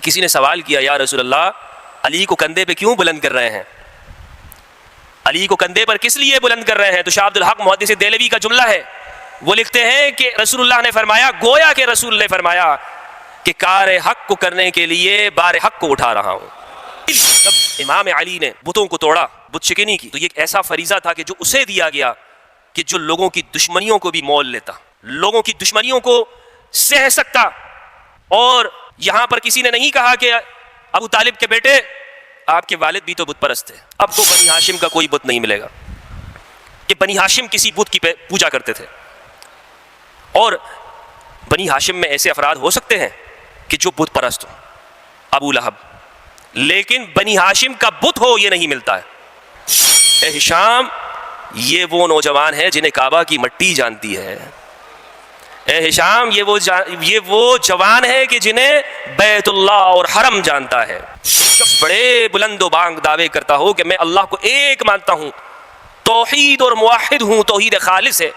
کسی نے سوال کیا یا رسول اللہ علی کو کندھے پہ کیوں بلند کر رہے ہیں، علی کو کندھے پر کس لیے بلند کر رہے ہیں؟ تو شاہ عبد الحق محدث دہلوی کا جملہ ہے، وہ لکھتے ہیں کہ رسول اللہ نے فرمایا، گویا کہ رسول نے فرمایا کہ کار حق کو کرنے کے لیے بار حق کو اٹھا رہا ہوں۔ جب امام علی نے بتوں کو توڑا، بت شکنی کی، تو یہ ایک ایسا فریضہ تھا کہ جو اسے دیا گیا کہ جو لوگوں کی دشمنیوں کو بھی مول لیتا، لوگوں کی دشمنیوں کو سہ سکتا۔ اور یہاں پر کسی نے نہیں کہا کہ ابو طالب کے بیٹے آپ کے والد بھی تو بت پرست تھے، اب کو بنی ہاشم کا کوئی بت نہیں ملے گا، کہ بنی ہاشم کسی بت کی پوجا کرتے تھے۔ اور بنی ہاشم میں ایسے افراد ہو سکتے ہیں کہ جو بت پرست ہو، ابو لہب، لیکن بنی ہاشم کا بت ہو یہ نہیں ملتا ہے۔ اے ہشام، یہ وہ نوجوان ہے جنہیں کعبہ کی مٹی جانتی ہے۔ اے ہشام، یہ وہ جوان ہے کہ جنہیں بیت اللہ اور حرم جانتا ہے۔ شخص بڑے بلند و بانگ دعوے کرتا ہو کہ میں اللہ کو ایک مانتا ہوں، توحید اور موحد ہوں، توحید خالص ہے،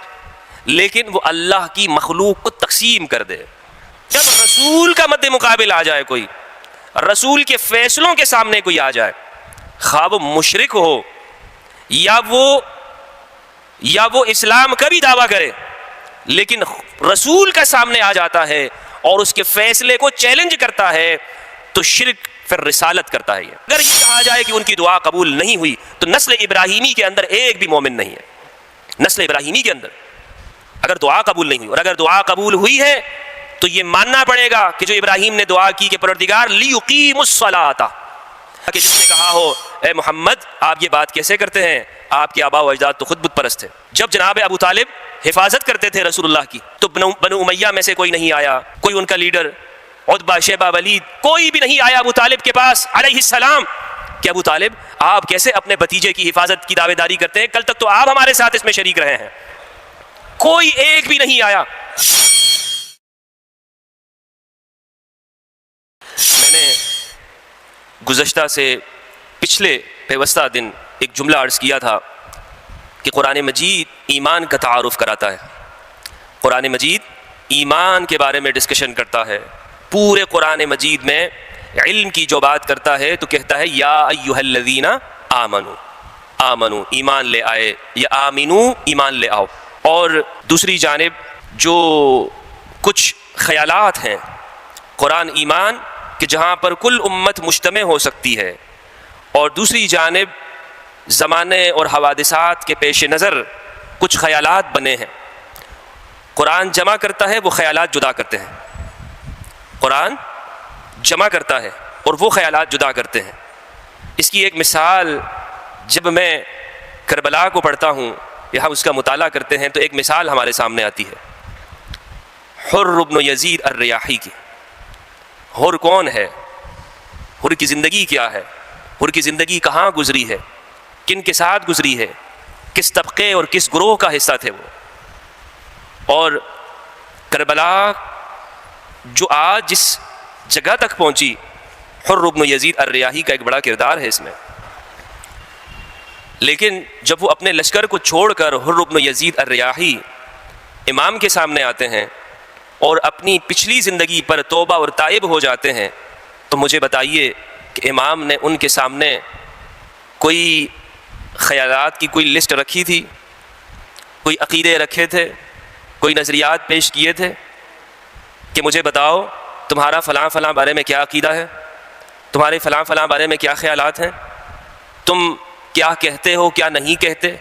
لیکن وہ اللہ کی مخلوق کو تقسیم کر دے۔ جب رسول کا مد مقابل آ جائے، کوئی رسول کے فیصلوں کے سامنے کوئی آ جائے، خواہ وہ مشرک ہو یا وہ اسلام کا بھی دعویٰ کرے، لیکن رسول کا سامنے آ جاتا ہے اور اس کے فیصلے کو چیلنج کرتا ہے تو شرک پھر رسالت کرتا ہے۔ اگر یہ کہا جائے کہ ان کی دعا قبول نہیں ہوئی تو نسل ابراہیمی کے اندر ایک بھی مومن نہیں ہے۔ نسل ابراہیمی کے اندر اگر دعا قبول نہیں ہوئی، اور اگر دعا قبول ہوئی ہے تو یہ ماننا پڑے گا کہ جو ابراہیم نے دعا کی کہ پروردگار لیقیموا الصلاۃ، کہ جس نے کہا ہو اے محمد آپ یہ بات کیسے کرتے ہیں، آپ کے آباء و اجداد تو خود بت پرست تھے۔ جب جناب ابو طالب حفاظت کرتے تھے رسول اللہ کی تو بنو امیہ میں سے کوئی نہیں آیا، کوئی ان کا لیڈر عتبہ، شیبہ، ولید، کوئی بھی نہیں آیا ابو طالب کے پاس علیہ السلام کہ ابو طالب آپ کیسے اپنے بھتیجے کی حفاظت کی دعوے داری کرتے ہیں، کل تک تو آپ ہمارے ساتھ اس میں شریک رہے ہیں۔ کوئی ایک بھی نہیں آیا۔ میں نے گزشتہ سے پچھلے پیوستہ دن ایک جملہ عرض کیا تھا کہ قرآن مجید ایمان کا تعارف کراتا ہے، قرآن مجید ایمان کے بارے میں ڈسکشن کرتا ہے۔ پورے قرآن مجید میں علم کی جو بات کرتا ہے تو کہتا ہے یا ایھا الذین آمنو، آمنو ایمان لے آئے، یا آمنو ایمان لے آؤ۔ اور دوسری جانب جو کچھ خیالات ہیں قرآن ایمان کہ جہاں پر کل امت مجتمع ہو سکتی ہے، اور دوسری جانب زمانے اور حوادثات کے پیش نظر کچھ خیالات بنے ہیں، قرآن جمع کرتا ہے، وہ خیالات جدا کرتے ہیں۔ قرآن جمع کرتا ہے اور وہ خیالات جدا کرتے ہیں۔ اس کی ایک مثال جب میں کربلا کو پڑھتا ہوں یا ہم اس کا مطالعہ کرتے ہیں تو ایک مثال ہمارے سامنے آتی ہے حر بن یزید الریاحی کی۔ حر کون ہے؟ حر کی زندگی کیا ہے؟ حر کی زندگی کہاں گزری ہے؟ کن کے ساتھ گزری ہے؟ کس طبقے اور کس گروہ کا حصہ تھے وہ؟ اور کربلا جو آج جس جگہ تک پہنچی، حر بن یزید الریاحی کا ایک بڑا کردار ہے اس میں۔ لیکن جب وہ اپنے لشکر کو چھوڑ کر حر بن یزید الریاحی امام کے سامنے آتے ہیں اور اپنی پچھلی زندگی پر توبہ اور تائب ہو جاتے ہیں تو مجھے بتائیے کہ امام نے ان کے سامنے کوئی خیالات کی کوئی لسٹ رکھی تھی، کوئی عقیدے رکھے تھے، کوئی نظریات پیش کیے تھے کہ مجھے بتاؤ تمہارا فلاں فلاں بارے میں کیا عقیدہ ہے، تمہارے فلاں فلاں بارے میں کیا خیالات ہیں، تم کیا کہتے ہو کیا نہیں کہتے،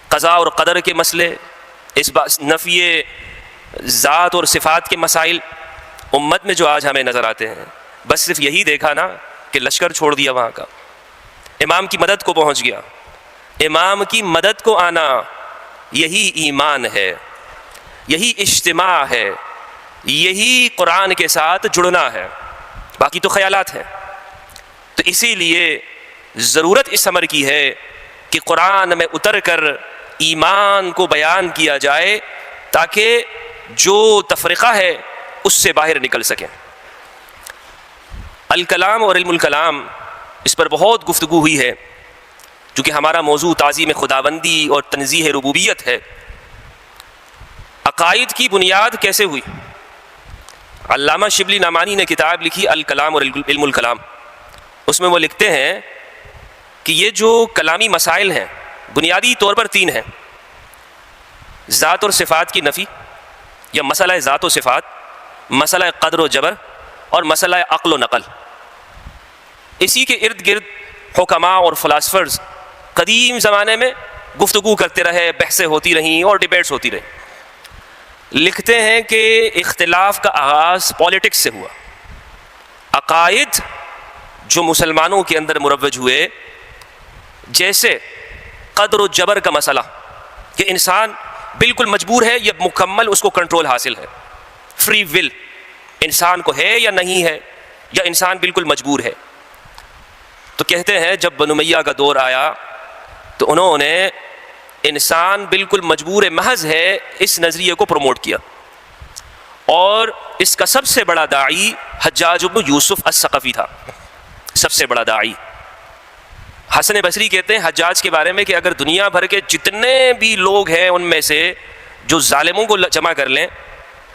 قضاء اور قدر کے مسئلے، اس نفی ذات اور صفات کے مسائل امت میں جو آج ہمیں نظر آتے ہیں، بس صرف یہی دیکھا نا کہ لشکر چھوڑ دیا وہاں کا، امام کی مدد کو پہنچ گیا۔ امام کی مدد کو آنا یہی ایمان ہے، یہی اجتماع ہے، یہی قرآن کے ساتھ جڑنا ہے، باقی تو خیالات ہیں۔ تو اسی لیے ضرورت اس امر کی ہے کہ قرآن میں اتر کر ایمان کو بیان کیا جائے تاکہ جو تفرقہ ہے اس سے باہر نکل سکیں۔ الکلام اور علم الکلام اس پر بہت گفتگو ہوئی ہے، چونکہ ہمارا موضوع تعظیم خداوندی اور تنزیہ ربوبیت ہے۔ عقائد کی بنیاد کیسے ہوئی؟ علامہ شبلی نعمانی نے کتاب لکھی الکلام اور علم الکلام، اس میں وہ لکھتے ہیں کہ یہ جو کلامی مسائل ہیں بنیادی طور پر 3 ہیں: ذات اور صفات کی نفی یا مسئلہ ذات و صفات، مسئلہ قدر و جبر، اور مسئلہ عقل و نقل۔ اسی کے ارد گرد حکماء اور فلاسفرز قدیم زمانے میں گفتگو کرتے رہے، بحثیں ہوتی رہیں اور ڈیبیٹس ہوتی رہیں۔ لکھتے ہیں کہ اختلاف کا آغاز پولیٹکس سے ہوا۔ عقائد جو مسلمانوں کے اندر مروج ہوئے، جیسے قدر و جبر کا مسئلہ کہ انسان بالکل مجبور ہے یا مکمل اس کو کنٹرول حاصل ہے، فری ول انسان کو ہے یا نہیں ہے، یا انسان بالکل مجبور ہے۔ تو کہتے ہیں جب بنو امیہ کا دور آیا تو انہوں نے انسان بالکل مجبور محض ہے اس نظریے کو پروموٹ کیا، اور اس کا سب سے بڑا داعی حجاج بن یوسف الثقفی تھا، سب سے بڑا داعی۔ حسن بصری کہتے ہیں حجاج کے بارے میں کہ اگر دنیا بھر کے جتنے بھی لوگ ہیں ان میں سے جو ظالموں کو جمع کر لیں،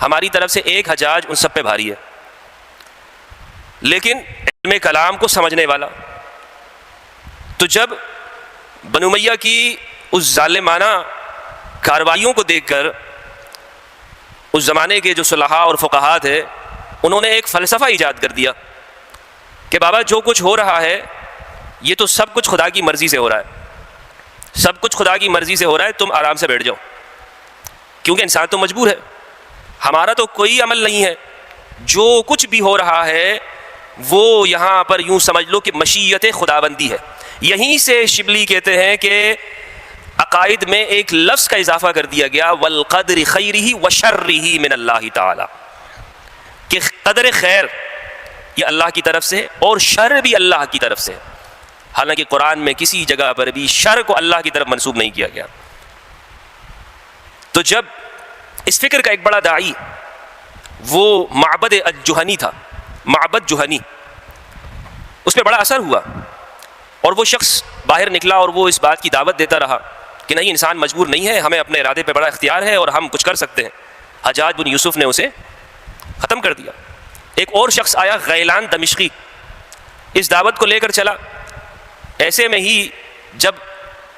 ہماری طرف سے ایک حجاج ان سب پہ بھاری ہے، لیکن علم کلام کو سمجھنے والا۔ تو جب بنو امیہ کی اس ظالمانہ کارروائیوں کو دیکھ کر اس زمانے کے جو صلحاء اور فقہاء تھے، انہوں نے ایک فلسفہ ایجاد کر دیا کہ بابا جو کچھ ہو رہا ہے یہ تو سب کچھ خدا کی مرضی سے ہو رہا ہے، سب کچھ خدا کی مرضی سے ہو رہا ہے، تم آرام سے بیٹھ جاؤ، کیونکہ انسان تو مجبور ہے، ہمارا تو کوئی عمل نہیں ہے، جو کچھ بھی ہو رہا ہے وہ یہاں پر یوں سمجھ لو کہ مشیت خداوندی ہے۔ یہیں سے شبلی کہتے ہیں کہ عقائد میں ایک لفظ کا اضافہ کر دیا گیا، والقدر خیرہ وشرہ من اللہ تعالی، کہ قدر خیر یہ اللہ کی طرف سے اور شر بھی اللہ کی طرف سے، حالانکہ قرآن میں کسی جگہ پر بھی شر کو اللہ کی طرف منسوب نہیں کیا گیا۔ تو جب اس فکر کا ایک بڑا داعی وہ معبد الجہنی تھا، معبد جہنی، اس پہ بڑا اثر ہوا، اور وہ شخص باہر نکلا اور وہ اس بات کی دعوت دیتا رہا کہ نہیں، انسان مجبور نہیں ہے، ہمیں اپنے ارادے پہ بڑا اختیار ہے اور ہم کچھ کر سکتے ہیں۔ حجاج بن یوسف نے اسے ختم کر دیا۔ ایک اور شخص آیا، غیلان دمشقی، اس دعوت کو لے کر چلا۔ ایسے میں ہی جب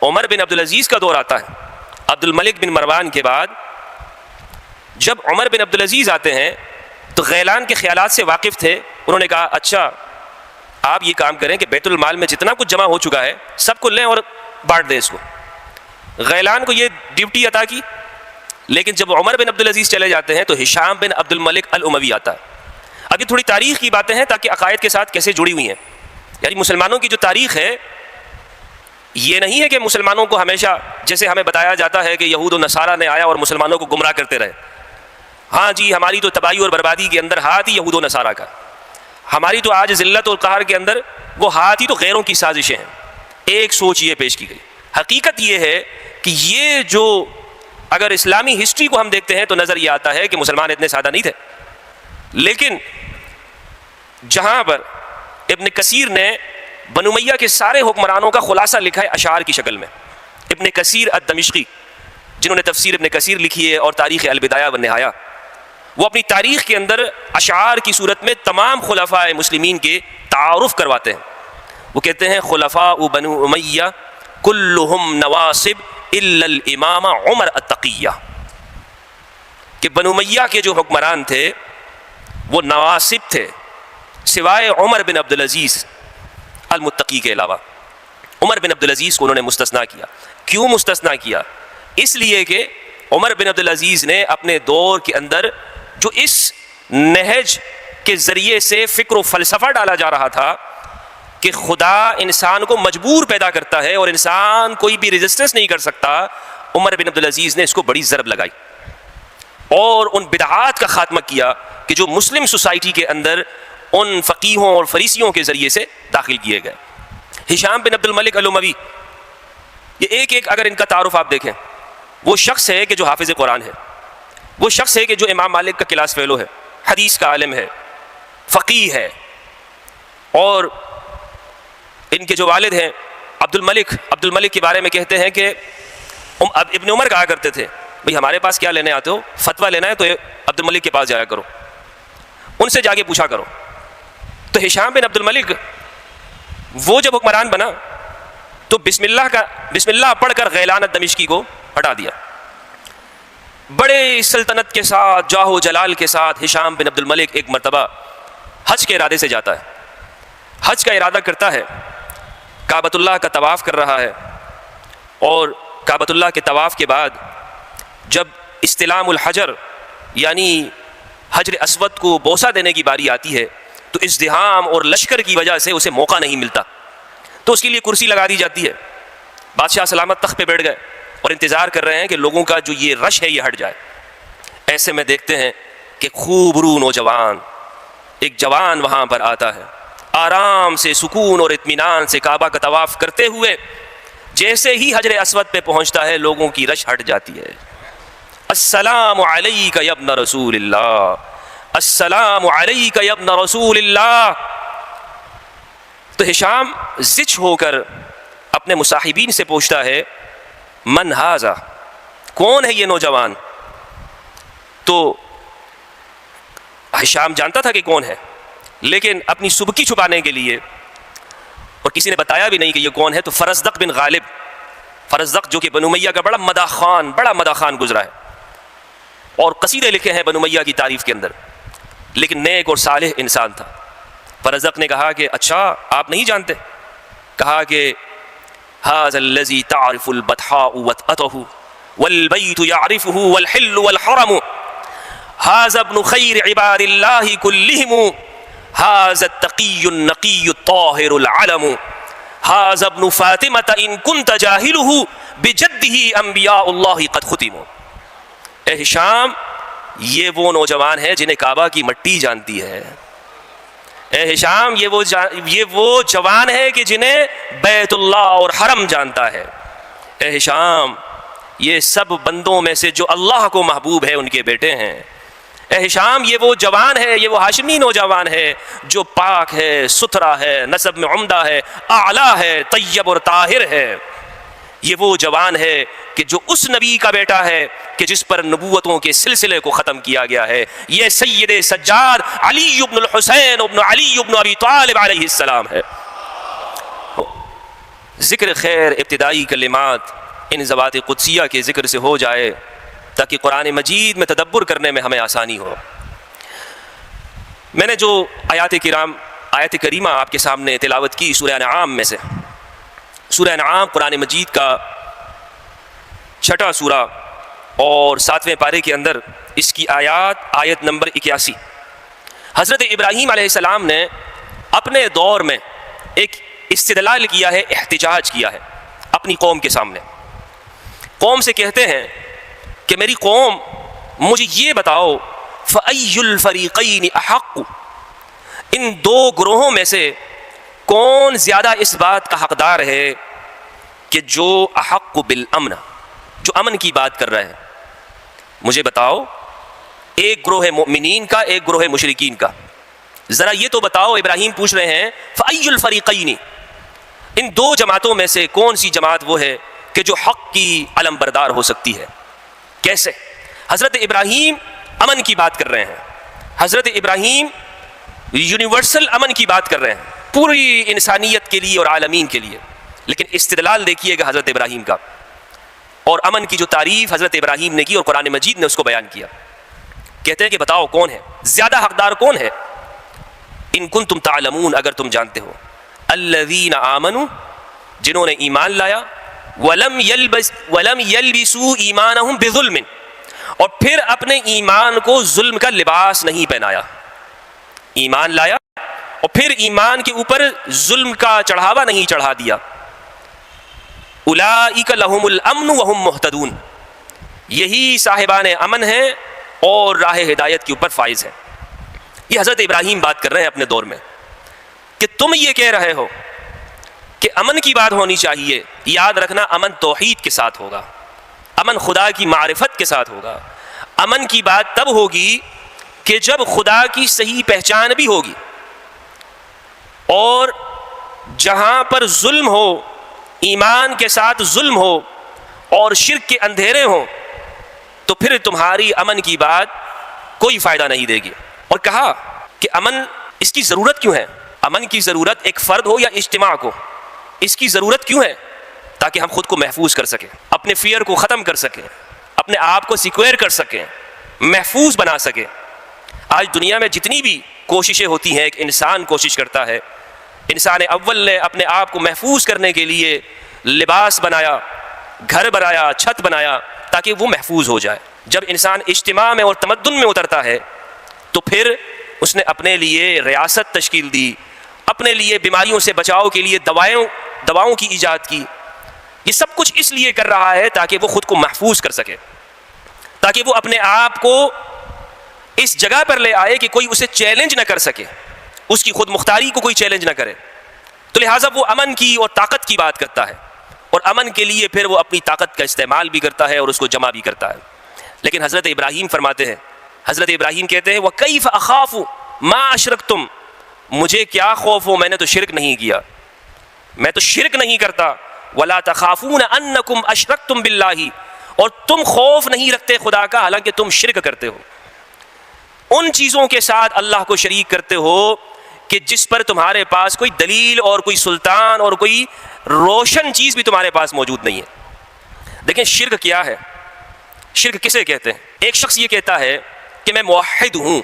عمر بن عبدالعزیز کا دور آتا ہے، عبد الملک بن مروان کے بعد جب عمر بن عبدالعزیز آتے ہیں تو غیلان کے خیالات سے واقف تھے، انہوں نے کہا اچھا آپ یہ کام کریں کہ بیت المال میں جتنا کچھ جمع ہو چکا ہے سب کو لیں اور بانٹ دیں اس کو۔ غیلان کو یہ ڈیوٹی عطا کی، لیکن جب عمر بن عبدالعزیز چلے جاتے ہیں تو ہشام بن عبد الملک الاموی آتا ہے۔ اب یہ تھوڑی تاریخ کی باتیں ہیں تاکہ عقائد کے ساتھ کیسے جڑی ہوئی ہیں، یعنی مسلمانوں کی جو تاریخ ہے یہ نہیں ہے کہ مسلمانوں کو ہمیشہ جیسے ہمیں بتایا جاتا ہے کہ یہود و نصارہ نے آیا اور مسلمانوں کو گمراہ کرتے رہے۔ ہاں جی، ہماری تو تباہی اور بربادی کے اندر ہاتھ ہی یہود و نصارہ کا، ہماری تو آج ذلت اور قہر کے اندر وہ ہاتھ ہی تو غیروں کی سازشیں ہیں۔ ایک سوچ یہ پیش کی گئی۔ حقیقت یہ ہے کہ یہ جو اگر اسلامی ہسٹری کو ہم دیکھتے ہیں تو نظر یہ آتا ہے کہ مسلمان اتنے سادہ نہیں تھے، لیکن جہاں پر ابن کثیر نے بنو امیہ کے سارے حکمرانوں کا خلاصہ لکھا ہے اشعار کی شکل میں، ابن کثیر الدمشقی جنہوں نے تفسیر ابن کثیر لکھی ہے اور تاریخ البدایہ والنہایہ، وہ اپنی تاریخ کے اندر اشعار کی صورت میں تمام خلفاء مسلمین کے تعارف کرواتے ہیں۔ وہ کہتے ہیں خلفاء بنو امیہ کلہم نواصب الا الامام عمر التقیہ، کہ بنو امیہ کے جو حکمران تھے وہ نواصب تھے سوائے عمر بن عبدالعزیز المتقی کے علاوہ۔ عمر بن عبدالعزیز کو انہوں نے مستثنیٰ کیا۔ کیوں مستثنیٰ کیا؟ اس لیے کہ عمر بن عبدالعزیز نے اپنے دور کے اندر جو اس نہج کے ذریعے سے فکر و فلسفہ ڈالا جا رہا تھا کہ خدا انسان کو مجبور پیدا کرتا ہے اور انسان کوئی بھی ریزسٹنس نہیں کر سکتا، عمر بن عبدالعزیز نے اس کو بڑی ضرب لگائی اور ان بدعات کا خاتمہ کیا کہ جو مسلم سوسائٹی کے اندر ان فقیہوں اور فریسیوں کے ذریعے سے داخل کیے گئے۔ ہشام بن عبد الملک الاموی، یہ ایک ایک اگر ان کا تعارف آپ دیکھیں، وہ شخص ہے کہ جو حافظ قرآن ہے، وہ شخص ہے کہ جو امام مالک کا کلاس فیلو ہے، حدیث کا عالم ہے، فقیہ ہے، اور ان کے جو والد ہیں عبد الملک کے بارے میں کہتے ہیں کہ ابن عمر کہا کرتے تھے بھئی ہمارے پاس کیا لینے آتے ہو، فتویٰ لینا ہے تو عبد الملک کے پاس جایا کرو۔ ان سے جا کے پوچھا کرو۔ تو ہشام بن عبد الملک وہ جب حکمران بنا تو بسم اللہ پڑھ کر غیلان دمشقی کو ہٹا دیا۔ بڑے سلطنت کے ساتھ، جاہ و جلال کے ساتھ ہشام بن عبد الملک ایک مرتبہ حج کے ارادے سے جاتا ہے، حج کا ارادہ کرتا ہے، کعبۃ اللہ کا طواف کر رہا ہے، اور کعبۃ اللہ کے طواف کے بعد جب استلام الحجر یعنی حجر اسود کو بوسہ دینے کی باری آتی ہے تو ازدحام اور لشکر کی وجہ سے اسے موقع نہیں ملتا، تو اس کے لیے کرسی لگا دی جاتی ہے۔ بادشاہ سلامت تخت پہ بیٹھ گئے اور انتظار کر رہے ہیں کہ لوگوں کا جو یہ رش ہے یہ ہٹ جائے۔ ایسے میں دیکھتے ہیں کہ خوب رو نوجوان، ایک جوان وہاں پر آتا ہے، آرام سے سکون اور اطمینان سے کعبہ کا طواف کرتے ہوئے جیسے ہی حجر اسود پہ پہنچتا ہے لوگوں کی رش ہٹ جاتی ہے۔ السلام علیک یا ابن رسول اللہ، السلام علیک یا ابن رسول اللہ۔ تو ہشام زچ ہو کر اپنے مصاحبین سے پوچھتا ہے من ھذا، کون ہے یہ نوجوان؟ تو ہشام جانتا تھا کہ کون ہے، لیکن اپنی سبکی چھپانے کے لیے، اور کسی نے بتایا بھی نہیں کہ یہ کون ہے، تو فرزدق بن غالب، فرزدق جو کہ بنو امیہ کا بڑا مداح خان گزرا ہے اور قصیدے لکھے ہیں بنو امیہ کی تعریف کے اندر، لیکن نیک اور صالح انسان تھا۔ فرزدق نے کہا کہ اچھا آپ نہیں جانتے؟ کہا کہ ھذا الذی تعرف البطحاء وطأته والبیت يعرفه والحل والحرم، ھذا ابن خیر عباد اللہ کلہم، ھذا التقی النقی الطاہر العلم، ھذا ابن فاطمة ان كنت جاہلہ بجدہ انبیاء اللہ قد ختموا۔ اے ہشام، یہ وہ نوجوان ہے جنہیں کعبہ کی مٹی جانتی ہے۔ اے ہشام، یہ وہ جوان ہے کہ جنہیں بیت اللہ اور حرم جانتا ہے۔ اے ہشام، یہ سب بندوں میں سے جو اللہ کو محبوب ہے ان کے بیٹے ہیں۔ اے ہشام، یہ وہ جوان ہے، یہ وہ ہاشمی نوجوان ہے جو پاک ہے، ستھرا ہے، نسب میں عمدہ ہے، اعلیٰ ہے، طیب اور طاہر ہے۔ یہ وہ جوان ہے کہ جو اس نبی کا بیٹا ہے کہ جس پر نبوتوں کے سلسلے کو ختم کیا گیا ہے۔ یہ سید سجاد علی بن الحسین ابن علی بن ابی طالب علیہ السلام ہے۔ ذکر خیر ابتدائی کلمات ان ذوات قدسیہ کے ذکر سے ہو جائے تاکہ قرآن مجید میں تدبر کرنے میں ہمیں آسانی ہو۔ میں نے جو آیات کریمہ آپ کے سامنے تلاوت کی سورہ انعام میں سے، سورہ انعام قرآن مجید کا 6واں سورہ اور 7ویں پارے کے اندر اس کی آیت نمبر 81۔ حضرت ابراہیم علیہ السلام نے اپنے دور میں ایک استدلال کیا ہے، احتجاج کیا ہے اپنی قوم کے سامنے۔ قوم سے کہتے ہیں کہ میری قوم مجھے یہ بتاؤ فَأَيُّ الْفَرِيقَيْنِ أَحَقُّ، ان دو گروہوں میں سے کون زیادہ اس بات کا حقدار ہے کہ جو احق بالامن، جو امن کی بات کر رہا ہے؟ مجھے بتاؤ، ایک گروہ مؤمنین کا، ایک گروہ مشرکین کا، ذرا یہ تو بتاؤ۔ ابراہیم پوچھ رہے ہیں فَأَيُّ الْفَرِيقَيْنِ، ان دو جماعتوں میں سے کون سی جماعت وہ ہے کہ جو حق کی علم بردار ہو سکتی ہے؟ کیسے؟ حضرت ابراہیم امن کی بات کر رہے ہیں، حضرت ابراہیم یونیورسل امن کی بات کر رہے ہیں پوری انسانیت کے لیے اور عالمین کے لیے، لیکن استدلال دیکھیے گا حضرت ابراہیم کا، اور امن کی جو تعریف حضرت ابراہیم نے کی اور قرآن مجید نے اس کو بیان کیا۔ کہتے ہیں کہ بتاؤ کون ہے زیادہ حقدار، کون ہے؟ ان کنتم تعلمون، اگر تم جانتے ہو، الذین آمنوا، جنہوں نے ایمان لایا، ولم یلبسوا ایمانہم بظلم، اور پھر اپنے ایمان کو ظلم کا لباس نہیں پہنایا۔ ایمان لایا اور پھر ایمان کے اوپر ظلم کا چڑھاوا نہیں چڑھا دیا۔ اولئک لہم الامن وہم مہتدون، یہی صاحبان امن ہیں اور راہ ہدایت کے اوپر فائز ہیں۔ یہ حضرت ابراہیم بات کر رہے ہیں اپنے دور میں کہ تم یہ کہہ رہے ہو کہ امن کی بات ہونی چاہیے، یاد رکھنا امن توحید کے ساتھ ہوگا، امن خدا کی معرفت کے ساتھ ہوگا۔ امن کی بات تب ہوگی کہ جب خدا کی صحیح پہچان بھی ہوگی، اور جہاں پر ظلم ہو، ایمان کے ساتھ ظلم ہو اور شرک کے اندھیرے ہوں، تو پھر تمہاری امن کی بات کوئی فائدہ نہیں دے گی۔ اور کہا کہ امن اس کی ضرورت کیوں ہے؟ امن کی ضرورت ایک فرد ہو یا اجتماع کو، اس کی ضرورت کیوں ہے؟ تاکہ ہم خود کو محفوظ کر سکیں، اپنے فیئر کو ختم کر سکیں، اپنے آپ کو سیکوئر کر سکیں، محفوظ بنا سکیں۔ آج دنیا میں جتنی بھی کوششیں ہوتی ہیں، ایک انسان کوشش کرتا ہے، انسان اول نے اپنے آپ کو محفوظ کرنے کے لیے لباس بنایا، گھر بنایا، چھت بنایا تاکہ وہ محفوظ ہو جائے۔ جب انسان اجتماع میں اور تمدن میں اترتا ہے تو پھر اس نے اپنے لیے ریاست تشکیل دی، اپنے لیے بیماریوں سے بچاؤ کے لیے دواؤں کی ایجاد کی۔ یہ سب کچھ اس لیے کر رہا ہے تاکہ وہ خود کو محفوظ کر سکے، تاکہ وہ اپنے آپ کو اس جگہ پر لے آئے کہ کوئی اسے چیلنج نہ کر سکے، اس کی خود مختاری کو کوئی چیلنج نہ کرے۔ تو لہٰذا وہ امن کی اور طاقت کی بات کرتا ہے، اور امن کے لیے پھر وہ اپنی طاقت کا استعمال بھی کرتا ہے اور اس کو جمع بھی کرتا ہے۔ لیکن حضرت ابراہیم فرماتے ہیں، حضرت ابراہیم کہتے ہیں وَكَيْفَ أَخَافُ مَا أَشْرَكْتُمْ، مجھے کیا خوف ہو، میں نے تو شرک نہیں کیا، میں تو شرک نہیں کرتا۔ وَلَا تَخَافُونَ أَنَّكُمْ أَشْرَكْتُمْ بِاللَّهِ، اور تم خوف نہیں رکھتے خدا کا حالانکہ تم شرک کرتے ہو، ان چیزوں کے ساتھ اللہ کو شریک کرتے ہو کہ جس پر تمہارے پاس کوئی دلیل اور کوئی سلطان اور کوئی روشن چیز بھی تمہارے پاس موجود نہیں ہے۔ دیکھیں شرک کیا ہے، شرک کسے کہتے ہیں؟ ایک شخص یہ کہتا ہے کہ میں موحد ہوں،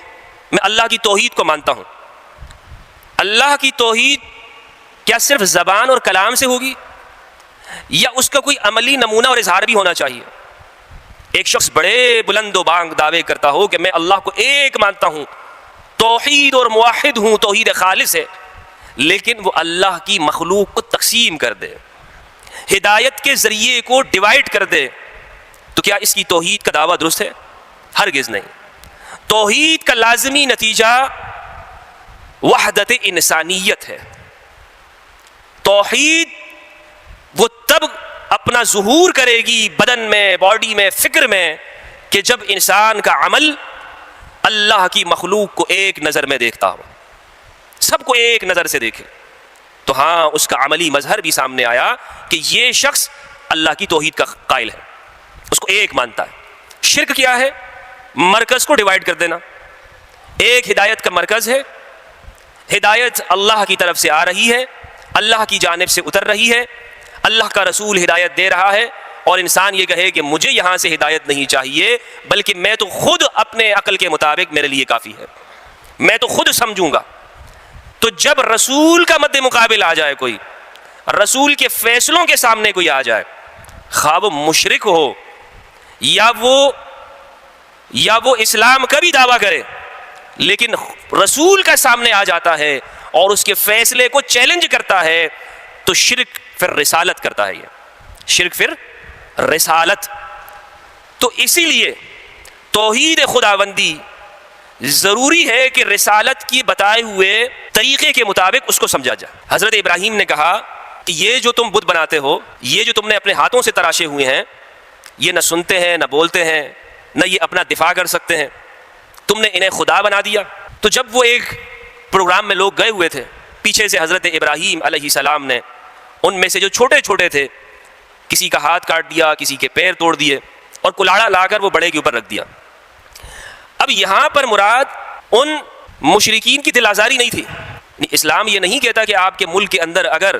میں اللہ کی توحید کو مانتا ہوں۔ اللہ کی توحید کیا صرف زبان اور کلام سے ہوگی، یا اس کا کوئی عملی نمونہ اور اظہار بھی ہونا چاہیے؟ ایک شخص بڑے بلند و بانگ دعوے کرتا ہو کہ میں اللہ کو ایک مانتا ہوں، توحید اور موحد ہوں، توحید خالص ہے، لیکن وہ اللہ کی مخلوق کو تقسیم کر دے، ہدایت کے ذریعے کو ڈیوائڈ کر دے، تو کیا اس کی توحید کا دعویٰ درست ہے؟ ہرگز نہیں۔ توحید کا لازمی نتیجہ وحدت انسانیت ہے۔ توحید وہ تب اپنا ظہور کرے گی بدن میں، باڈی میں، فکر میں، کہ جب انسان کا عمل اللہ کی مخلوق کو ایک نظر میں دیکھتا ہو، سب کو ایک نظر سے دیکھے، تو ہاں اس کا عملی مظہر بھی سامنے آیا کہ یہ شخص اللہ کی توحید کا قائل ہے، اس کو ایک مانتا ہے۔ شرک کیا ہے؟ مرکز کو ڈیوائڈ کر دینا۔ ایک ہدایت کا مرکز ہے، ہدایت اللہ کی طرف سے آ رہی ہے، اللہ کی جانب سے اتر رہی ہے، اللہ کا رسول ہدایت دے رہا ہے، اور انسان یہ کہے کہ مجھے یہاں سے ہدایت نہیں چاہیے، بلکہ میں تو خود اپنے عقل کے مطابق میرے لیے کافی ہے، میں تو خود سمجھوں گا۔ تو جب رسول کا مد مقابل آ جائے کوئی، رسول کے فیصلوں کے سامنے کوئی آ جائے، خواہ وہ مشرک ہو یا وہ اسلام کا بھی دعویٰ کرے، لیکن رسول کا سامنے آ جاتا ہے اور اس کے فیصلے کو چیلنج کرتا ہے، تو شرک پھر رسالت کرتا ہے، یہ شرک پھر رسالت۔ تو اسی لیے توحید خداوندی ضروری ہے کہ رسالت کی بتائے ہوئے طریقے کے مطابق اس کو سمجھا جائے۔ حضرت ابراہیم نے کہا کہ یہ جو تم بت بناتے ہو، یہ جو تم نے اپنے ہاتھوں سے تراشے ہوئے ہیں، یہ نہ سنتے ہیں، نہ بولتے ہیں، نہ یہ اپنا دفاع کر سکتے ہیں، تم نے انہیں خدا بنا دیا۔ تو جب وہ ایک پروگرام میں لوگ گئے ہوئے تھے، پیچھے سے حضرت ابراہیم علیہ السلام نے ان میں سے جو چھوٹے چھوٹے تھے، کسی کا ہاتھ کاٹ دیا، کسی کے پیر توڑ دیے، اور کلاڑا لا کر وہ بڑے کے اوپر رکھ دیا۔ اب یہاں پر مراد ان مشرکین کی دل آزاری نہیں تھی۔ اسلام یہ نہیں کہتا کہ آپ کے ملک کے اندر اگر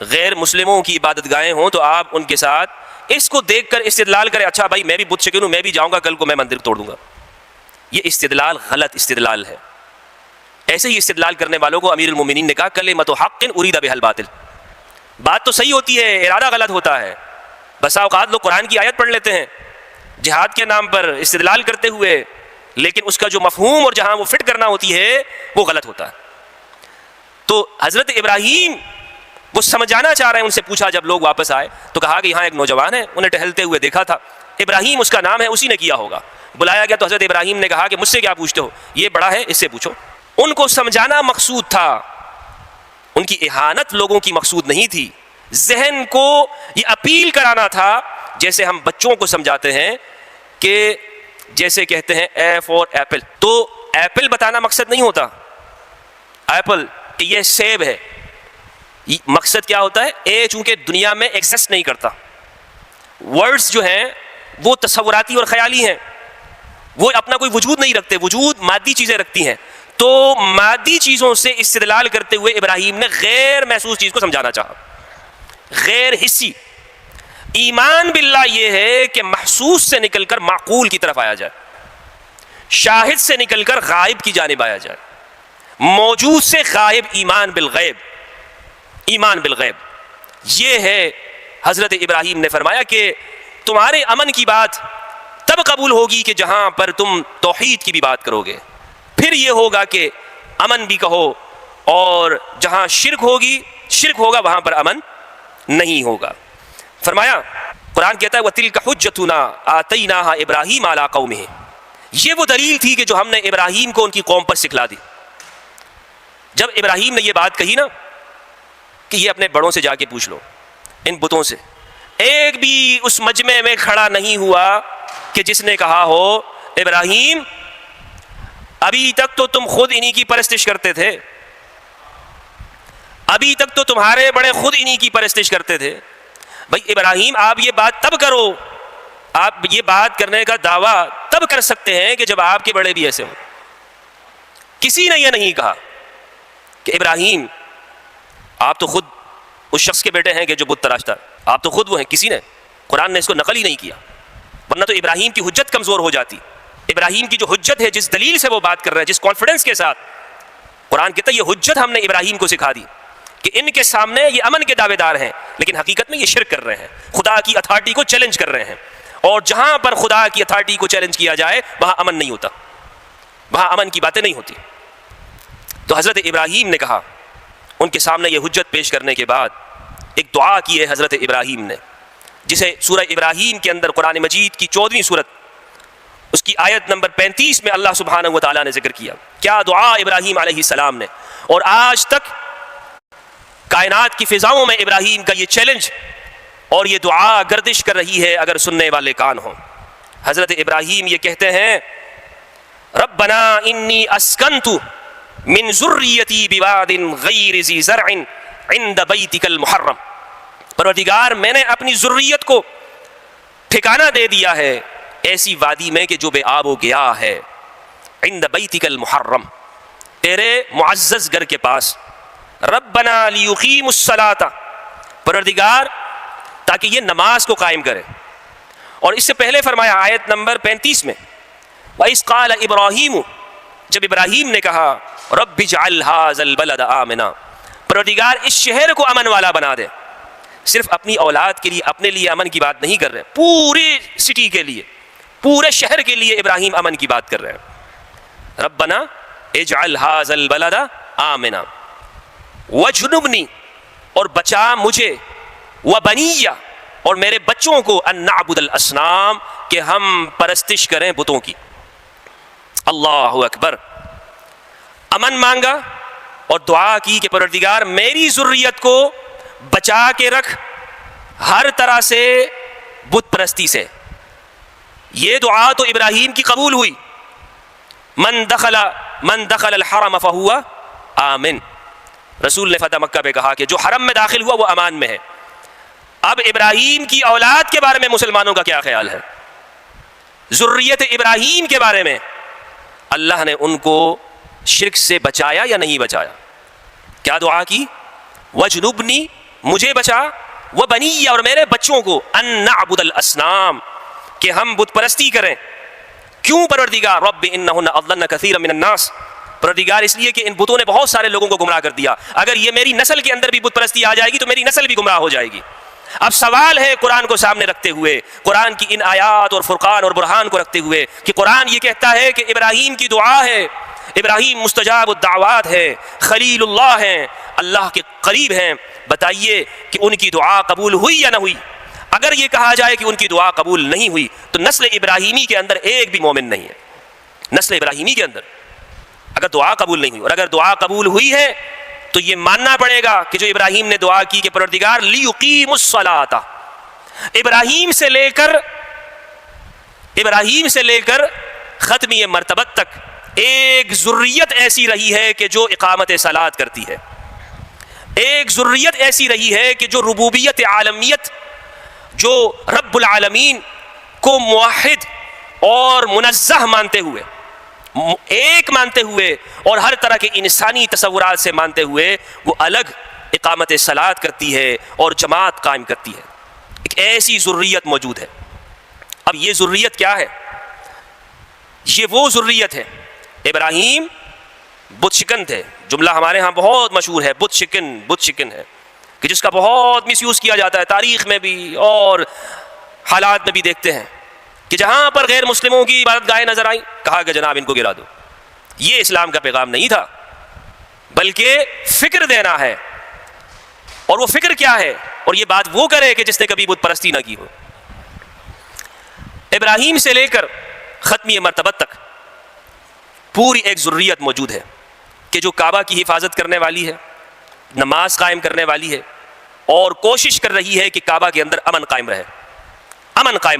غیر مسلموں کی عبادت گاہیں ہوں تو آپ ان کے ساتھ اس کو دیکھ کر استدلال کریں، اچھا بھائی میں بھی بت شکن ہوں، میں بھی جاؤں گا، کل کو میں مندر توڑ دوں گا۔ یہ استدلال غلط استدلال ہے۔ ایسے ہی استدلال کرنے والوں کو امیر المومنین نے کہا کلمۃ حق ارید بہا الباطل، بات تو صحیح ہوتی ہے، ارادہ غلط ہوتا ہے۔ بسا اوقات لوگ قرآن کی آیت پڑھ لیتے ہیں جہاد کے نام پر استدلال کرتے ہوئے، لیکن اس کا جو مفہوم اور جہاں وہ فٹ کرنا ہوتی ہے وہ غلط ہوتا ہے۔ تو حضرت ابراہیم وہ سمجھانا چاہ رہے ہیں، ان سے پوچھا جب لوگ واپس آئے تو کہا کہ یہاں ایک نوجوان ہے، انہیں ٹہلتے ہوئے دیکھا تھا، ابراہیم اس کا نام ہے، اسی نے کیا ہوگا۔ بلایا گیا تو حضرت ابراہیم نے کہا کہ مجھ سے کیا پوچھتے ہو، یہ بڑا ہے، اس سے پوچھو۔ ان کو سمجھانا مقصود تھا، ان کی اہانت لوگوں کی مقصود نہیں تھی، ذہن کو یہ اپیل کرانا تھا، جیسے ہم بچوں کو سمجھاتے ہیں کہ جیسے کہتے ہیں اے فور ایپل، تو ایپل بتانا مقصد نہیں ہوتا، ایپل کہ یہ سیب ہے، مقصد کیا ہوتا ہے؟ اے چونکہ دنیا میں ایگزسٹ نہیں کرتا، ورڈز جو ہیں وہ تصوراتی اور خیالی ہیں، وہ اپنا کوئی وجود نہیں رکھتے، وجود مادی چیزیں رکھتی ہیں، تو مادی چیزوں سے استدلال کرتے ہوئے ابراہیم نے غیر محسوس چیز کو سمجھانا چاہا، غیر حسی۔ ایمان باللہ یہ ہے کہ محسوس سے نکل کر معقول کی طرف آیا جائے، شاہد سے نکل کر غائب کی جانب آیا جائے، موجود سے غائب، ایمان بالغیب، ایمان بالغیب۔ یہ ہے حضرت ابراہیم نے فرمایا کہ تمہارے امن کی بات تب قبول ہوگی کہ جہاں پر تم توحید کی بھی بات کرو گے، پھر یہ ہوگا کہ امن بھی کہو، اور جہاں شرک ہوگا وہاں پر امن نہیں ہوگا۔ فرمایا، قرآن کہتا ہے وَتِلْكَ حُجَّتُنَا آتَيْنَاهَا إِبْرَاهِيمَ عَلَىٰ قَوْمِهِ، یہ وہ دلیل تھی کہ جو ہم نے ابراہیم کو ان کی قوم پر سکھلا دی۔ جب ابراہیم نے یہ بات کہی نا کہ یہ اپنے بڑوں سے جا کے پوچھ لو، ان بتوں سے، ایک بھی اس مجمع میں کھڑا نہیں ہوا کہ جس نے کہا ہو ابراہیم ابھی تک تو تم خود انہی کی پرستش کرتے تھے، ابھی تک تو تمہارے بڑے خود انہی کی پرستش کرتے تھے۔ بھائی ابراہیم آپ یہ بات تب کرو، آپ یہ بات کرنے کا دعویٰ تب کر سکتے ہیں کہ جب آپ کے بڑے بھی ایسے ہوں۔ کسی نے یہ نہیں کہا کہ ابراہیم آپ تو خود اس شخص کے بیٹے ہیں کہ جو بت تراشتا ہے، آپ تو خود وہ ہیں۔ کسی نے، قرآن نے اس کو نقل ہی نہیں کیا، ورنہ تو ابراہیم کی حجت کمزور ہو جاتی۔ ابراہیم کی جو حجت ہے، جس دلیل سے وہ بات کر رہے ہیں، جس کانفیڈنس کے ساتھ، قرآن کہتا ہے یہ حجت ہم نے ابراہیم کو سکھا دی کہ ان کے سامنے یہ امن کے دعوے دار ہیں، لیکن حقیقت میں یہ شرک کر رہے ہیں، خدا کی اتھارٹی کو چیلنج کر رہے ہیں، اور جہاں پر خدا کی اتھارٹی کو چیلنج کیا جائے وہاں امن نہیں ہوتا، وہاں امن کی باتیں نہیں ہوتی۔ تو حضرت ابراہیم نے کہا، ان کے سامنے یہ حجت پیش کرنے کے بعد ایک دعا کی ہے حضرت ابراہیم نے، جسے سورہ ابراہیم کے اندر قرآن مجید کی 14ویں سورت اس کی آیت نمبر 35 میں اللہ سبحانہ و تعالیٰ نے ذکر کیا۔ کیا دعا ابراہیم علیہ السلام نے، اور آج تک کائنات کی فضاؤں میں ابراہیم کا یہ چیلنج اور یہ دعا گردش کر رہی ہے اگر سننے والے کان ہوں۔ حضرت ابراہیم یہ کہتے ہیں، ربنا انی اسکنت من ذریتی بواد غیر ذی زرع عند بیتک المحرم، پروردگار میں نے اپنی ذریت کو ٹھکانہ دے دیا ہے ایسی وادی میں کہ جو بے آب و گیا ہے، عند بیتک المحرم، تیرے معزز گھر کے پاس، ربنا لیقیموا الصلاۃ، پروردگار تاکہ یہ نماز کو قائم کرے۔ اور اس سے پہلے فرمایا آیت نمبر 35 میں، وَإِذْ قَالَ إِبْرَاهِيمُ، جب ابراہیم نے کہا رب اجعل هذا البلد آمنا، پروردگار اس شہر کو امن والا بنا دے۔ صرف اپنی اولاد کے لیے، اپنے لیے امن کی بات نہیں کر رہے، پوری سٹی کے لیے، پورے شہر کے لیے ابراہیم امن کی بات کر رہے ہیں۔ ربنا اجعل هذا البلد آمنا وجنبنی، اور بچا مجھے، وبنی، اور میرے بچوں کو، ان نعبد الاصنام، کہ ہم پرستش کریں بتوں کی۔ اللہ اکبر، امن مانگا اور دعا کی کہ پروردگار میری ذریت کو بچا کے رکھ ہر طرح سے بت پرستی سے۔ یہ دعا تو ابراہیم کی قبول ہوئی، من دخل الحرم فہو آمن، رسول نے فتح مکہ پہ کہا کہ جو حرم میں داخل ہوا وہ امان میں ہے۔ اب ابراہیم کی اولاد کے بارے میں مسلمانوں کا کیا خیال ہے؟ ذریت ابراہیم کے بارے میں اللہ نے ان کو شرک سے بچایا یا نہیں بچایا؟ کیا دعا کی؟ وجنبنی، مجھے بچا، وبنی، اور میرے بچوں کو، ان نعبد الاصنام، کہ ہم بت پرستی کریں۔ کیوں پروردگار؟ رب انہن اضللن کثیرا من الناس، پروردگار اس لیے کہ ان بتوں نے بہت سارے لوگوں کو گمراہ کر دیا، اگر یہ میری نسل کے اندر بھی بت پرستی آ جائے گی تو میری نسل بھی گمراہ ہو جائے گی۔ اب سوال ہے قرآن کو سامنے رکھتے ہوئے، قرآن کی ان آیات اور فرقان اور برہان کو رکھتے ہوئے، کہ قرآن یہ کہتا ہے کہ ابراہیم کی دعا ہے، ابراہیم مستجاب الدعوات ہے، خلیل اللہ ہیں، اللہ کے قریب ہیں، بتائیے کہ ان کی دعا قبول ہوئی یا نہ ہوئی؟ اگر یہ کہا جائے کہ ان کی دعا قبول نہیں ہوئی تو نسل ابراہیمی کے اندر ایک بھی مومن نہیں ہے۔ نسل ابراہیمی کے اندر اگر دعا قبول نہیں ہوئی، اور اگر دعا قبول ہوئی ہے تو یہ ماننا پڑے گا کہ جو ابراہیم نے دعا کی کہ پروردگار لیقیم الصلاۃ، ابراہیم سے لے کر ختمی مرتبت تک ایک ذریت ایسی رہی ہے کہ جو اقامت صلاۃ کرتی ہے، ایک ذریت ایسی رہی ہے کہ جو ربوبیت عالمیت، جو رب العالمین کو موحد اور منزہ مانتے ہوئے، ایک مانتے ہوئے اور ہر طرح کے انسانی تصورات سے مانتے ہوئے وہ الگ اقامت صلاۃ کرتی ہے اور جماعت قائم کرتی ہے. ایک ایسی ذریت موجود ہے. اب یہ ذریت کیا ہے؟ یہ وہ ذریت ہے، ابراہیم بت شکن تھے. جملہ ہمارے ہاں بہت مشہور ہے، بت شکن ہے، کہ جس کا بہت مس یوز کیا جاتا ہے، تاریخ میں بھی اور حالات میں بھی دیکھتے ہیں کہ جہاں پر غیر مسلموں کی عبادت گاہیں نظر آئیں کہا کہ جناب ان کو گرا دو. یہ اسلام کا پیغام نہیں تھا، بلکہ فکر دینا ہے. اور وہ فکر کیا ہے؟ اور یہ بات وہ کرے کہ جس نے کبھی بت پرستی نہ کی ہو. ابراہیم سے لے کر ختمی مرتبہ تک پوری ایک ذریت موجود ہے کہ جو کعبہ کی حفاظت کرنے والی ہے، نماز قائم کرنے والی ہے، اور کوشش کر رہی ہے کہ کعبہ کے اندر امن قائم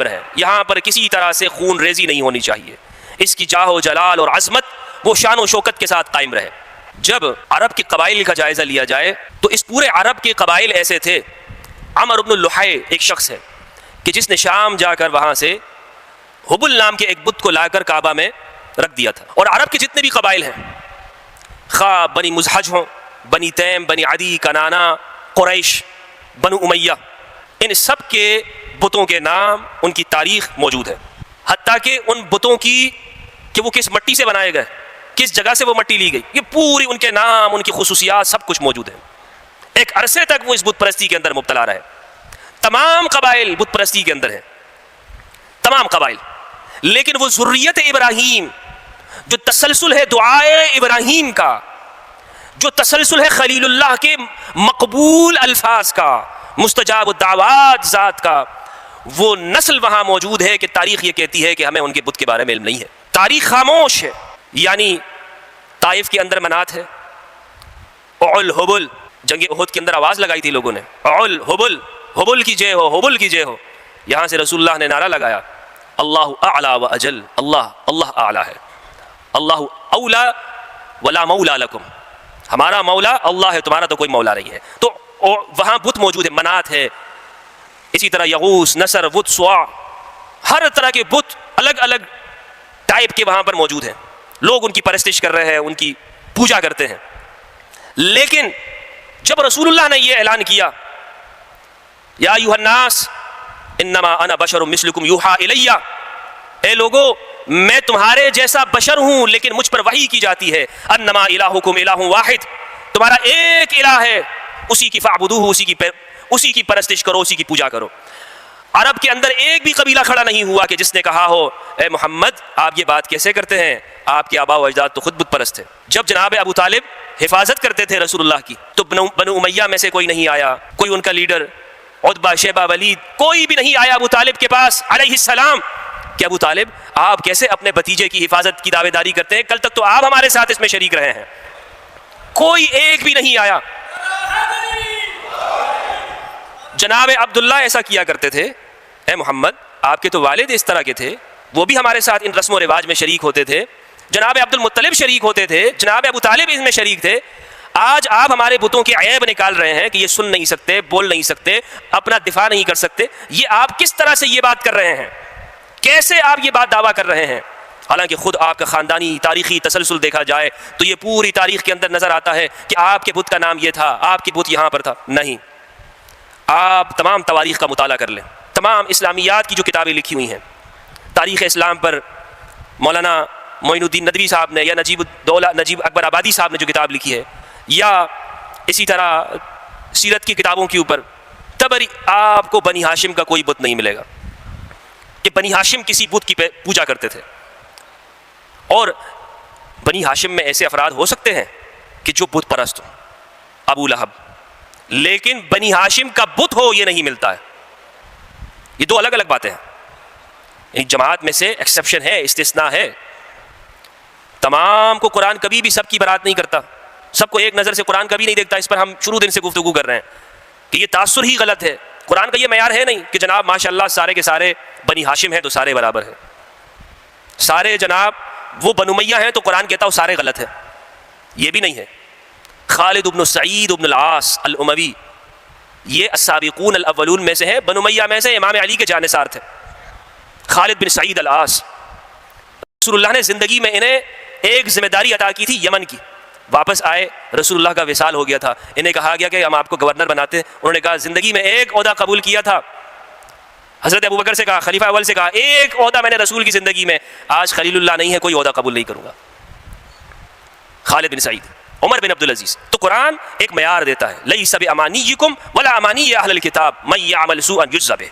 رہے. یہاں پر کسی طرح سے خون ریزی نہیں ہونی چاہیے. اس کی جاہ و جلال اور عظمت وہ شان و شوکت کے ساتھ قائم رہے. جب عرب کے قبائل کا جائزہ لیا جائے تو اس پورے عرب کے قبائل ایسے تھے. عمر بن اللحی ایک شخص ہے کہ جس نے شام جا کر وہاں سے حبل نام کے ایک بت کو لا کر کعبہ میں رکھ دیا تھا. اور عرب کے جتنے بھی قبائل ہیں، خواہ بنی مزحج ہوں، بنی تیم، بنی عدی، کنانا، قریش، بنو امیہ، ان سب کے بتوں کے نام، ان کی تاریخ موجود ہے. حتیٰ کہ ان بتوں کی کہ وہ کس مٹی سے بنائے گئے، کس جگہ سے وہ مٹی لی گئی، یہ پوری ان کے نام، ان کی خصوصیات سب کچھ موجود ہے. ایک عرصے تک وہ اس بت پرستی کے اندر مبتلا رہے. تمام قبائل بت پرستی کے اندر ہیں، تمام قبائل. لیکن وہ ذریت ابراہیم، جو تسلسل ہے دعائے ابراہیم کا، جو تسلسل ہے خلیل اللہ کے مقبول الفاظ کا، مستجاب الدعوات ذات کا، وہ نسل وہاں موجود ہے کہ تاریخ یہ کہتی ہے کہ ہمیں ان کے بت کے بارے میں علم نہیں ہے. تاریخ خاموش ہے. یعنی طائف کے اندر منات ہے، اعل حبل، جنگ احد کے اندر آواز لگائی تھی لوگوں نے، اعل حبل، حبل کی جے ہو، حبل کی جے ہو. یہاں سے رسول اللہ نے نعرہ لگایا، اللہ اعلی و اجل، اللہ اعلی ہے، اللہ اولا ولا مولا لکم، ہمارا مولا اللہ ہے، تمہارا تو کوئی مولا نہیں ہے. تو وہاں بت موجود ہے، منات ہے، اسی طرح یغوث، نصر، ود، سوا، ہر طرح کے بت الگ الگ ٹائپ کے وہاں پر موجود ہیں. لوگ ان کی پرستش کر رہے ہیں، ان کی پوجا کرتے ہیں. لیکن جب رسول اللہ نے یہ اعلان کیا، یا ایھا الناس انما انا بشر مثلکم یوحی الی، اے لوگو میں تمہارے جیسا بشر ہوں لیکن مجھ پر وحی کی جاتی ہے. انما الہکم الہ واحد، تمہارا ایک الہ ہے، اسی کی فاعبدوہ، اسی کی پرستش کرو، اسی کی پوجا کرو. عرب کے اندر ایک بھی قبیلہ کھڑا نہیں ہوا کہ جس نے کہا ہو اے محمد آپ یہ بات کیسے کرتے ہیں، آپ کے آبا و اجداد تو خود بت پرست تھے. جب جناب ابو طالب حفاظت کرتے تھے رسول اللہ کی تو بنو امیہ میں سے کوئی نہیں آیا، کوئی ان کا لیڈر عتبہ، شیبہ، ولید، کوئی بھی نہیں آیا ابو طالب کے پاس علیہ السلام کہ ابو طالب آپ کیسے اپنے بھتیجے کی حفاظت کی دعوے داری کرتے ہیں، کل تک تو آپ ہمارے ساتھ اس میں شریک رہے ہیں. کوئی ایک بھی نہیں آیا. جناب عبداللہ ایسا کیا کرتے تھے، اے محمد آپ کے تو والد اس طرح کے تھے، وہ بھی ہمارے ساتھ ان رسم و رواج میں شریک ہوتے تھے، جناب عبد المطلب شریک ہوتے تھے، جناب ابو طالب اس میں شریک تھے. آج آپ ہمارے بتوں کے عیب نکال رہے ہیں کہ یہ سن نہیں سکتے، بول نہیں سکتے، اپنا دفاع نہیں کر سکتے. یہ آپ کس طرح سے یہ بات کر رہے ہیں، کیسے آپ یہ بات دعویٰ کر رہے ہیں؟ حالانکہ خود آپ کا خاندانی تاریخی تسلسل دیکھا جائے تو یہ پوری تاریخ کے اندر نظر آتا ہے کہ آپ کے بت کا نام یہ تھا، آپ کے بت یہاں پر تھا. نہیں، آپ تمام تواریخ کا مطالعہ کر لیں. تمام اسلامیات کی جو کتابیں لکھی ہوئی ہیں تاریخ اسلام پر، مولانا معین الدین ندوی صاحب نے، یا نجیب اکبر آبادی صاحب نے جو کتاب لکھی ہے، یا اسی طرح سیرت کی کتابوں کے اوپر تبری، آپ کو بنی ہاشم کا کوئی بت نہیں ملے گا کہ بنی ہاشم کسی بت کی پوجا کرتے تھے. اور بنی ہاشم میں ایسے افراد ہو سکتے ہیں کہ جو بت پرست ہوں، ابو لہب، لیکن بنی ہاشم کا بت ہو یہ نہیں ملتا ہے. یہ دو الگ الگ باتیں ہیں. ایک جماعت میں سے ایکسیپشن ہے، استثناء ہے. تمام کو قرآن کبھی بھی سب کی برات نہیں کرتا، سب کو ایک نظر سے قرآن کبھی نہیں دیکھتا. اس پر ہم شروع دن سے گفتگو کر رہے ہیں کہ یہ تاثر ہی غلط ہے. قرآن کا یہ معیار ہے نہیں کہ جناب ماشاءاللہ سارے کے سارے بنی ہاشم ہیں تو سارے برابر ہیں، سارے جناب وہ بنو امیہ ہیں تو قرآن کہتا ہو سارے غلط ہیں. یہ بھی نہیں ہے. خالد ابن سعید ابن العاص الاموی یہ السابقون الاولون میں سے ہیں، بنو امیہ میں سے امام علی کے جانثار تھے. خالد بن سعید العاص رسول اللہ نے زندگی میں انہیں ایک ذمہ داری عطا کی تھی یمن کی. واپس آئے, رسول اللہ کا وصال ہو گیا تھا, انہیں کہا گیا کہ ہم آپ کو گورنر بناتے ہیں. انہوں نے کہا زندگی میں ایک عہدہ قبول کیا تھا, حضرت ابوبکر سے کہا, خلیفہ اول سے کہا, ایک عہدہ میں نے رسول کی زندگی میں, آج خلیل اللہ نہیں ہے, کوئی عہدہ قبول نہیں کروں گا. خالد بن سعید, عمر بن عبدالعزیز. تو قرآن ایک معیار دیتا ہے, لیس بامانیکم ولا امانی اہل الکتاب من یعمل سوءا یجز بہ.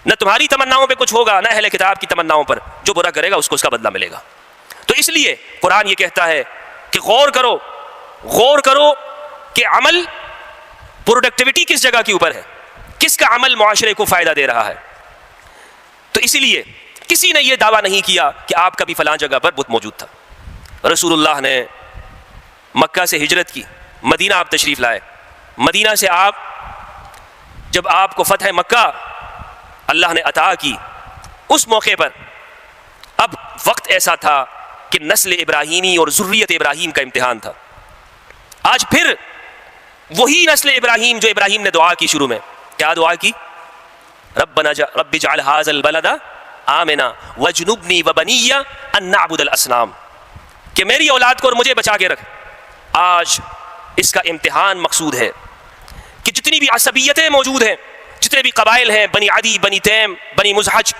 نہ تمہاری تمناؤں پہ کچھ ہوگا, نہ اہل کتاب کی تمناؤں پر, جو برا کرے گا اس کو اس کا بدلہ ملے گا. تو اس لیے قرآن یہ کہتا ہے کہ غور کرو کہ عمل پروڈکٹیوٹی کس جگہ کے اوپر ہے, کس کا عمل معاشرے کو فائدہ دے رہا ہے. تو اسی لیے کسی نے یہ دعویٰ نہیں کیا کہ آپ کا بھی فلاں جگہ پر بت موجود تھا. رسول اللہ نے مکہ سے ہجرت کی, مدینہ آپ تشریف لائے. مدینہ سے جب آپ کو فتح مکہ اللہ نے عطا کی, اس موقع پر اب وقت ایسا تھا کہ نسل ابراہیمی اور ذریت ابراہیم کا امتحان تھا. آج پھر وہی نسل ابراہیم جو ابراہیم نے دعا کی شروع میں, کیا دعا کی؟ رب اجعل ھذا البلد آمنا واجنبنی وبنی ان نعبد الاصنام, کہ میری اولاد کو اور مجھے بچا کے رکھ. آج اس کا امتحان مقصود ہے کہ جتنی بھی عصبیتیں موجود ہیں, جتنے بھی قبائل ہیں, بنی عدی, بنی تیم, بنی مزحج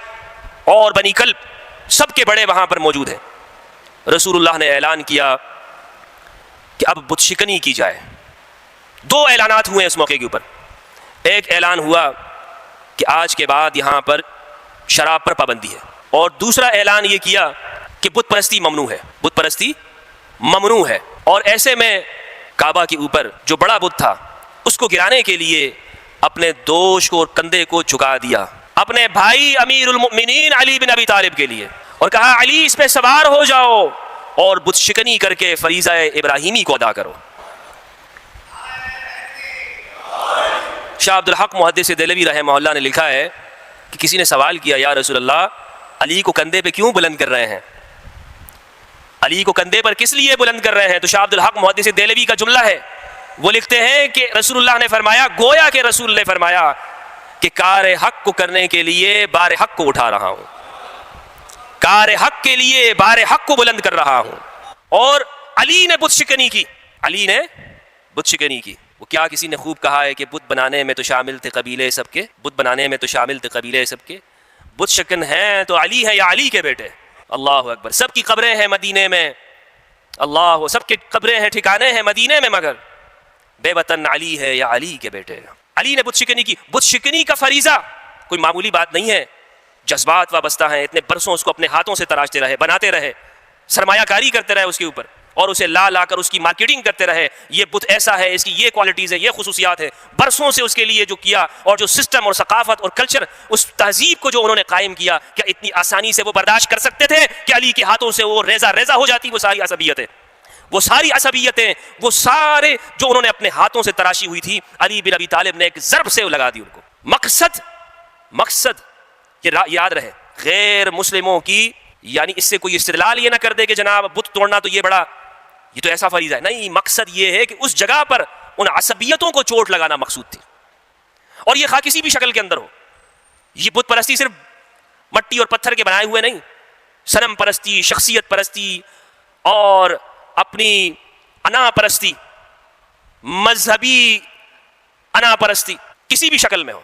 اور بنی کلب, سب کے بڑے وہاں پر موجود ہیں. رسول اللہ نے اعلان کیا کہ اب بت شکنی کی جائے. 2 اعلانات ہوئے اس موقع کے اوپر. ایک اعلان ہوا کہ آج کے بعد یہاں پر شراب پر پابندی ہے, اور دوسرا اعلان یہ کیا کہ بت پرستی ممنوع ہے, بت پرستی ممنوع ہے. اور ایسے میں کعبہ کے اوپر جو بڑا بت تھا اس کو گرانے کے لیے اپنے دوش کو اور کندھے کو جھکا دیا اپنے بھائی امیر المؤمنین علی بن ابی طالب کے لیے, اور کہا علی اس پہ سوار ہو جاؤ اور بت شکنی کر کے فریضہ ابراہیمی کو ادا کرو. شاہ عبد الحق محدث دہلوی رحمہ اللہ نے لکھا ہے کہ کسی نے سوال کیا, یا رسول اللہ علی کو کندھے پہ کیوں بلند کر رہے ہیں, علی کو کندھے پر کس لیے بلند کر رہے ہیں؟ تو شاہ عبد الحق محدث دہلوی کا جملہ ہے, وہ لکھتے ہیں کہ رسول اللہ نے فرمایا, گویا کہ رسول نے فرمایا کہ کار حق کو کرنے کے لیے بار حق کو اٹھا رہا ہوں, کار حق کے لیے بار حق کو بلند کر رہا ہوں. اور علی نے بت شکنی کی, علی نے بت شکنی کی. وہ کیا کسی نے خوب کہا ہے کہ بت بنانے میں تو شامل تھے قبیلے سب کے, بت بنانے میں تو شامل تھے قبیلے سب کے, بت شکن ہیں تو علی ہے یا علی کے بیٹے. اللہ اکبر. سب کی قبریں ہیں مدینے میں, اللہ, سب کی قبریں ہیں, ٹھکانے ہیں مدینے میں, مگر بے وطن علی ہے یا علی کے بیٹے. علی نے بت شکنی کی. بت شکنی کا فریضہ کوئی معمولی بات نہیں ہے, جذبات وابستہ ہیں. اتنے برسوں اس کو اپنے ہاتھوں سے تراشتے رہے, بناتے رہے, سرمایہ کاری کرتے رہے اس کے اوپر, اور اسے لا کر اس کی مارکیٹنگ کرتے رہے. یہ بت ایسا ہے, اس کی یہ کوالٹیز ہے, یہ خصوصیات ہے. برسوں سے اس کے لیے جو کیا, اور جو سسٹم اور ثقافت اور کلچر, اس تہذیب کو جو انہوں نے قائم کیا, کیا اتنی آسانی سے وہ برداشت کر سکتے تھے کہ علی کے ہاتھوں سے وہ ریزہ ریزہ ہو جاتی؟ وہ ساری عصبیتیں, وہ ساری عصبیتیں, وہ سارے جو انہوں نے اپنے ہاتھوں سے تراشی ہوئی تھی, علی بن ابی طالب نے ایک ضرب سے لگا دی ان کو. مقصد یہ یاد رہے, غیر مسلموں کی, یعنی اس سے کوئی استدلال یہ نہ کر دے کہ جناب بت توڑنا تو یہ تو ایسا فریضہ ہے. نہیں, مقصد یہ ہے کہ اس جگہ پر ان عصبیتوں کو چوٹ لگانا مقصود تھی, اور یہ کسی بھی شکل کے اندر ہو. یہ بت پرستی صرف مٹی اور پتھر کے بنائے ہوئے نہیں, صنم پرستی, شخصیت پرستی, اور اپنی انا پرستی, مذہبی انا پرستی کسی بھی شکل میں ہو.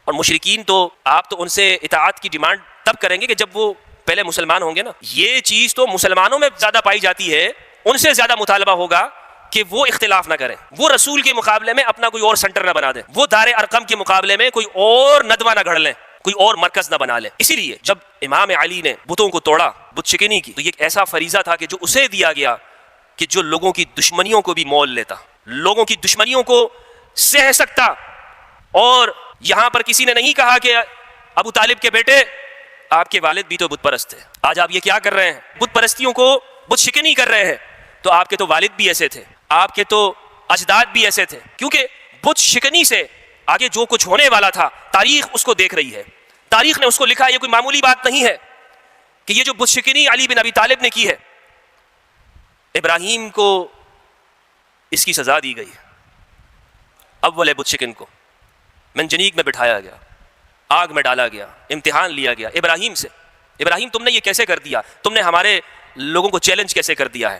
اور مشرکین تو آپ تو ان سے اطاعت کی ڈیمانڈ تب کریں گے کہ جب وہ پہلے مسلمان ہوں گے نا. یہ چیز تو مسلمانوں میں زیادہ پائی جاتی ہے, ان سے زیادہ مطالبہ ہوگا کہ وہ اختلاف نہ کریں, وہ رسول کے مقابلے میں اپنا کوئی اور سنٹر نہ بنا دیں, وہ دار ارقم کے مقابلے میں کوئی اور ندوہ نہ گھڑ لیں, کوئی اور مرکز نہ بنا لیں. اسی لیے جب امام علی نے بتوں کو توڑا, بت شکنی کی, تو یہ ایک ایسا فریضہ تھا کہ جو اسے دیا گیا کہ جو لوگوں کی دشمنیوں کو بھی مول لیتا, لوگوں کی دشمنیوں کو سہ سکتا. اور یہاں پر کسی نے نہیں کہا کہ ابو طالب کے بیٹے آپ کے والد بھی تو بت پرست تھے, آج آپ یہ کیا کر رہے ہیں, بت پرستیوں کو بت شکنی کر رہے ہیں. تو آپ کے تو والد بھی ایسے تھے, آپ کے تو اجداد بھی ایسے تھے, کیونکہ بت شکنی سے آگے جو کچھ ہونے والا تھا تاریخ اس کو دیکھ رہی ہے, تاریخ نے اس کو لکھا. یہ کوئی معمولی بات نہیں ہے کہ یہ جو بت شکنی علی بن ابی طالب نے کی ہے, ابراہیم کو اس کی سزا دی گئی. اول بت شکن کو منجنیق میں بٹھایا گیا, آگ میں ڈالا گیا, امتحان لیا گیا ابراہیم سے. ابراہیم تم نے یہ کیسے کر دیا؟ تم نے ہمارے لوگوں کو چیلنج کیسے کر دیا ہے؟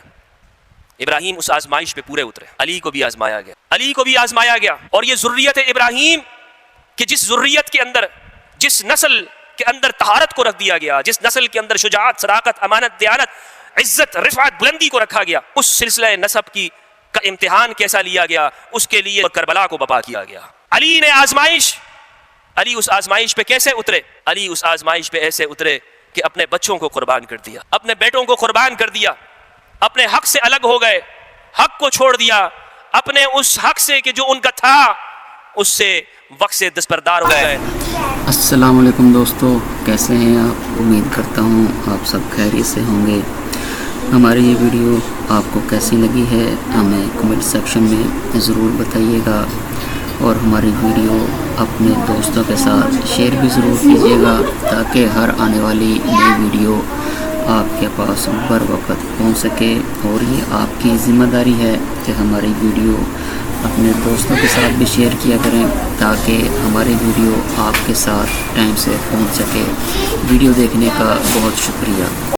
ابراہیم اس آزمائش پہ پورے اترے. علی کو بھی آزمایا گیا، علی کو بھی آزمایا گیا. اور یہ ذریت ابراہیم کہ جس ذریت کے اندر، جس نسل کے اندر طہارت کو رکھ دیا گیا، جس نسل کے اندر شجاعت، صداقت، امانت، دیانت، عزت، رفعت، بلندی کو رکھا گیا، اس سلسلہ نسب کا امتحان کیسا لیا گیا، اس کے لیے کربلا کو بپا کیا گیا. علی نے علی اس آزمائش پہ کیسے اترے؟ علی اس آزمائش پہ ایسے اترے کہ اپنے بچوں کو قربان کر دیا، اپنے بیٹوں کو قربان کر دیا، اپنے حق سے الگ ہو گئے، حق کو چھوڑ دیا، اپنے اس حق سے کہ جو ان کا تھا اس سے وقت سے دستبردار ہو گئے. السلام علیکم دوستو، کیسے ہیں آپ؟ امید کرتا ہوں آپ سب خیریت سے ہوں گے. ہماری یہ ویڈیو آپ کو کیسی لگی ہے ہمیں کمنٹ سیکشن میں ضرور بتائیے گا، اور ہماری ویڈیو اپنے دوستوں کے ساتھ شیئر بھی ضرور کیجیے گا تاکہ ہر آنے والی نئی ویڈیو آپ کے پاس بر وقت پہنچ سکے. اور یہ آپ کی ذمہ داری ہے کہ ہماری ویڈیو اپنے دوستوں کے ساتھ بھی شیئر کیا کریں تاکہ ہماری ویڈیو آپ کے ساتھ ٹائم سے پہنچ سکے. ویڈیو دیکھنے کا بہت شکریہ.